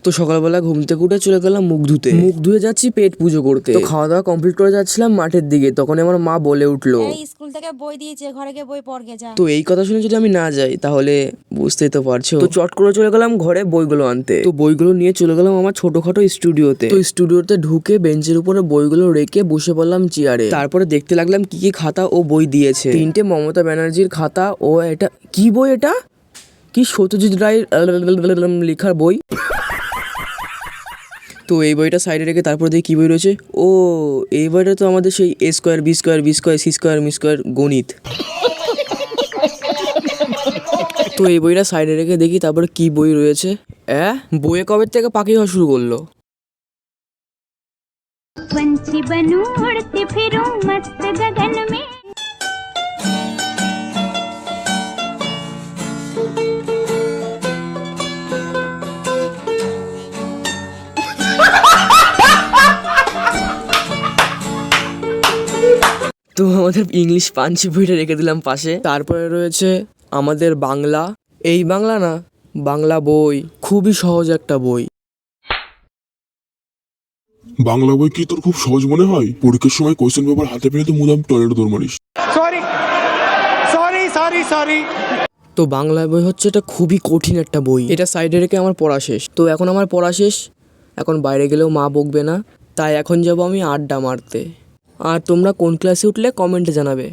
তো সকালবেলা ঘুম থেকে উঠে চলে গেলাম মুখ ধুয়ে যাচ্ছি পেট পুজো করতে। তো খাওয়া দাওয়া কমপ্লিট করে যাচ্ছিলাম মাঠের দিকে, তখন আমার মা বলে উঠলো, স্কুল থেকে বই দিয়েছে, ঘরে গিয়ে বই পড় গে যা। তো এই কথা শুনে যদি আমি না যাই তাহলে বুঝতেই তো পারছো। তো চট করে চলে গেলাম ঘরে বইগুলো আনতে। তো বইগুলো নিয়ে চলে গেলাম আমার ছোটখাটো স্টুডিওতে। তো স্টুডিওতে ঢুকে বেঞ্চের উপরে বইগুলো রেখে বসে পড়লাম চেয়ারে। তারপরে দেখতে লাগলাম কি কি খাতা ও বই দিয়েছে। 3টে মমতা ব্যানার্জির খাতা ও এটা কি বই, এটা কি সত্যজিৎ রায়ের লেখার বই। তো এই বইটা সাইডে রেখে তারপর দেখি কি বই রয়েছে। ও এই বইটা তো আমাদের সেই A square B square B square C square মি স্কোয়ার গণিত। তো এই বইটা সাইডে রেখে দেখি তারপরে কি বই রয়েছে। বইয়ে কবে থেকে পাখি হওয়া শুরু করলো। पंछी बनूं उड़ती फिरूं मस्त गगन में। তো আমাদের ইংলিশ পাঞ্চি বইটা রেখে দিলাম পাশে। তারপরে রয়েছে আমাদের বাংলা, এই বাংলা না বাংলা বই, খুবই সহজ একটা বই। বাংলা বই কি তোর খুব সহজ মনে হয়? পরীক্ষার সময় কোশ্চেন পেপার হাতে পেলে তো মুদাম টয়লেটে দৌড় মারিস। সরি। তো বাংলা বই হচ্ছে এটা খুবই কঠিন একটা বই। এটা সাইডে রেখে আমার পড়া শেষ। তো এখন আমার পড়া শেষ, এখন বাইরে গেলেও মা বকবে না, তাই এখন যাব আমি আড্ডা মারতে। আর তোমরা কোন ক্লাসে উঠলে কমেন্টে জানাবে।